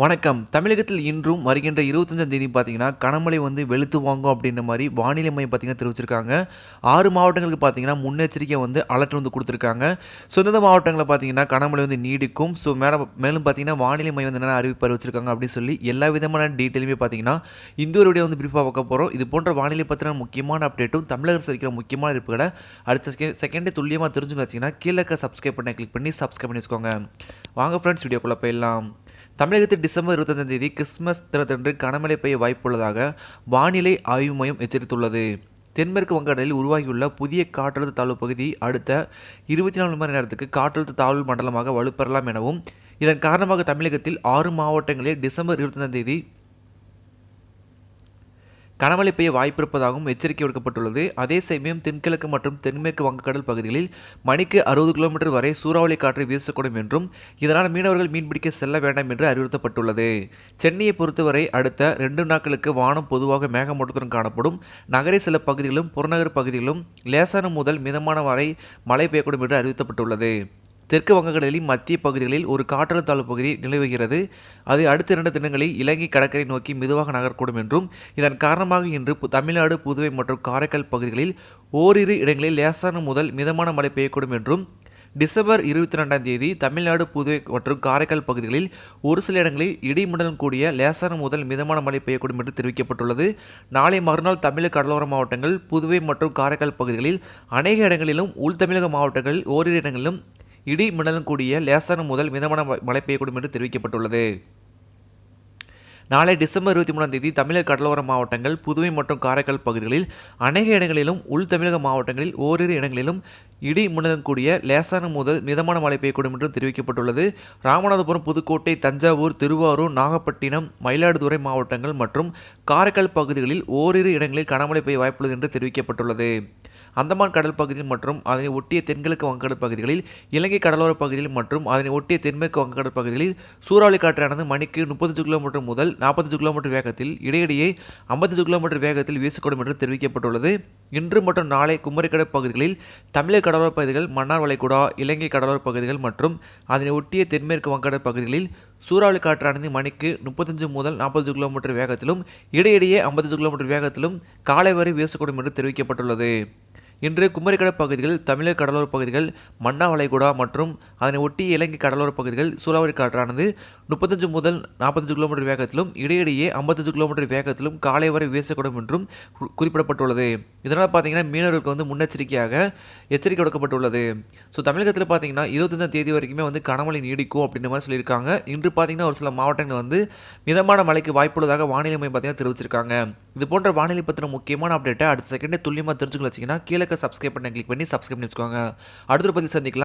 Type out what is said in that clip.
வணக்கம். தமிழகத்தில் இன்றும் வருகின்ற 25ஆம் தேதி பார்த்தீங்கன்னா, கனமழை வெளுத்து வாங்கும் அப்படின்ற மாரி வானிலை மையம் பார்த்தீங்கன்னா தெரிவிச்சிருக்காங்க. 6 மாவட்டங்களுக்கு பார்த்தீங்கன்னா, முன்னெச்சரிக்கை அலர்ட் குடுத்துருக்காங்க. ஸோ இந்தந்த மாவட்டங்கள்ல பார்த்தீங்கன்னா, கனமழை நீடிக்கும். ஸோ மேலும் பார்த்தீங்கன்னா, வானிலை மையம் என்னென்ன அறிவிப்பு அறிவிச்சிருக்காங்க அப்படின்னு சொல்லி எல்லா விதமான டீட்டெயிலுமே பார்த்தீங்கன்னா, இந்த ஒரு வீடியோ பிரீஃபா பார்க்க போறோம். இது போன்ற வானிலை பத்தின முக்கியமான அப்டேட்டும், தமிழக அரசு இருக்கிற முக்கியமான அறிவிப்புகளை அடுத்த செகண்டே துல்லியமா தெரிஞ்சுக்கணும்னு வச்சீங்கன்னா, கீழ இருக்க சப்ஸ்கிரைப் பட்டனை கிளிக் பண்ணி சப்ஸ்கிரைப் பண்ணி வச்சுக்கோங்க. வாங்க ஃப்ரெண்ட்ஸ் வீடியோக்குள்ள போயிடலாம். தமிழகத்தில் டிசம்பர் 25ஆம் தேதி கிறிஸ்துமஸ் தினத்தன்று கனமழை பெய்ய வாய்ப்புள்ளதாக வானிலை ஆய்வு மையம் எச்சரித்துள்ளது. தென்மேற்கு வங்கக்கடலில் உருவாகியுள்ள புதிய காற்றழுத்த தாழ்வு பகுதி அடுத்த 24 மணி நேரத்துக்கு காற்றழுத்த தாழ்வு மண்டலமாக வலுப்பெறலாம் எனவும், இதன் காரணமாக தமிழகத்தில் 6 மாவட்டங்களில் டிசம்பர் 25ஆம் தேதி கனமழை பெய்ய வாய்ப்பிருப்பதாகவும் எச்சரிக்கை விடுக்கப்பட்டுள்ளது. அதே சமயம் தென்கிழக்கு மற்றும் தென்மேற்கு வங்கக்கடல் பகுதிகளில் மணிக்கு 60 கிலோமீட்டர் வரை சூறாவளி காற்று வீசக்கூடும் என்றும், இதனால் மீனவர்கள் மீன்பிடிக்க செல்ல வேண்டாம் என்று அறிவுறுத்தப்பட்டுள்ளது. சென்னையை பொறுத்தவரை அடுத்த 2 நாட்களுக்கு வானம் பொதுவாக மேகமூட்டத்துடன் காணப்படும். நகரை சில பகுதிகளிலும் புறநகர் பகுதிகளிலும் லேசான முதல் மிதமான வரை மழை பெய்யக்கூடும் என்று அறிவிக்கப்பட்டுள்ளது. தெற்கு வங்கக்கடலின் மத்திய பகுதிகளில் ஒரு காற்றழுத்த தாழ்வு பகுதி நிலவுகிறது. அது அடுத்த 2 தினங்களில் இலங்கை கடற்கரை நோக்கி மெதுவாக நகரக்கூடும் என்றும், இதன் காரணமாக இன்று தமிழ்நாடு, புதுவை மற்றும் காரைக்கால் பகுதிகளில் ஓரிரு இடங்களில் லேசான முதல் மிதமான மழை பெய்யக்கூடும் என்றும், டிசம்பர் 22ஆம் தேதி தமிழ்நாடு, புதுவை மற்றும் காரைக்கால் பகுதிகளில் ஒரு சில இடங்களில் இடிமுடன் கூடிய லேசான முதல் மிதமான மழை பெய்யக்கூடும் என்று தெரிவிக்கப்பட்டுள்ளது. நாளை மறுநாள் தமிழக கடலோர மாவட்டங்கள், புதுவை மற்றும் காரைக்கால் பகுதிகளில் அநேக இடங்களிலும், உள் தமிழக மாவட்டங்களில் ஓரிரு இடங்களிலும் இடி மின்னலுடன் கூடிய லேசான முதல் மிதமான மழை பெய்யக்கூடும் என்று தெரிவிக்கப்பட்டுள்ளது. நாளை டிசம்பர் 23ஆம் தேதி தமிழக கடலோர மாவட்டங்கள், புதுவை மற்றும் காரைக்கால் பகுதிகளில் அநேக இடங்களிலும், உள் தமிழக மாவட்டங்களில் ஓரிரு இடங்களிலும் இடி மின்னலுடன் கூடிய லேசான முதல் மிதமான மழை பெய்யக்கூடும் என்று தெரிவிக்கப்பட்டுள்ளது. ராமநாதபுரம், புதுக்கோட்டை, தஞ்சாவூர், திருவாரூர், நாகப்பட்டினம், மயிலாடுதுறை மாவட்டங்கள் மற்றும் காரைக்கால் பகுதிகளில் ஓரிரு இடங்களில் கனமழை பெய்ய வாய்ப்புள்ளது என்று தெரிவிக்கப்பட்டுள்ளது. அந்தமான் கடல் பகுதியில் மற்றும் அதனை ஒட்டிய தென்கிழக்கு வங்கக்கடல் பகுதிகளில், இலங்கை கடலோர பகுதியில் மற்றும் அதனை ஒட்டிய தென்மேற்கு வங்கக்கடல் பகுதிகளில் சூறாவளி காற்றானது மணிக்கு 35 கிலோமீட்டர் முதல் 45 கிலோமீட்டர் வேகத்தில், இடையிடையே 55 கிலோமீட்டர் வேகத்தில் வீசக்கூடும் என்று தெரிவிக்கப்பட்டுள்ளது. இன்று மற்றும் நாளை குமரிக்கடல் பகுதிகளில், தமிழக கடலோர பகுதிகள், மன்னார் வளைகுடா, இலங்கை கடலோர பகுதிகள் மற்றும் அதனை ஒட்டிய தென்மேற்கு வங்கக்கடல் பகுதிகளில் சூறாவளி காற்றானது மணிக்கு 35 முதல் 40 கிலோமீட்டர் வேகத்திலும், இடையிடையே 55 கிலோமீட்டர் வேகத்திலும் காலை வரை வீசக்கூடும் என்று தெரிவிக்கப்பட்டுள்ளது. இன்று குமரிக்கடல் பகுதிகள், தமிழக கடலோர பகுதிகள், மன்னார் வளைகுடா மற்றும் அதனை ஒட்டிய இலங்கை கடலோர பகுதிகள் சூறாவளி காற்றானது 35 முதல் 45 கிலோமீட்டர் வேகத்திலும், இடையிடையே 55 கிலோமீட்டர் வேகத்திலும் காலை வரை வீசக்கூடும் என்றும் குறிப்பிடப்பட்டுள்ளது. இதனால் பார்த்தீங்கன்னா மீனவர்களுக்கு முன்னெச்சரிக்கையாக எச்சரிக்கை விடுக்கப்பட்டுள்ளது. ஸோ தமிழகத்தில் பார்த்தீங்கன்னா 25ஆம் தேதி வரைக்குமே கனமழை நீடிக்கும் அப்படின்ற மாதிரி சொல்லியிருக்காங்க. இன்று பார்த்தீங்கன்னா ஒரு சில மாவட்டங்கள் மிதமான மழைக்கு வாய்ப்புள்ளதாக வானிலை மையம் பார்த்தீங்கன்னா தெரிவிச்சிருக்காங்க. இது போன்ற வானிலை பற்றின முக்கியமான அப்டேட்டை அடுத்த செகண்டே துல்லியமாக தெரிஞ்சுக்கணும் வச்சிங்கன்னா கீழே சப்ஸ்கிரைப் பண்ணி கிளிக் பண்ணி சப்ஸ்கிரைப் பண்ணி வச்சுக்கோங்க. அடுத்த பதில் சந்திக்கலாம்.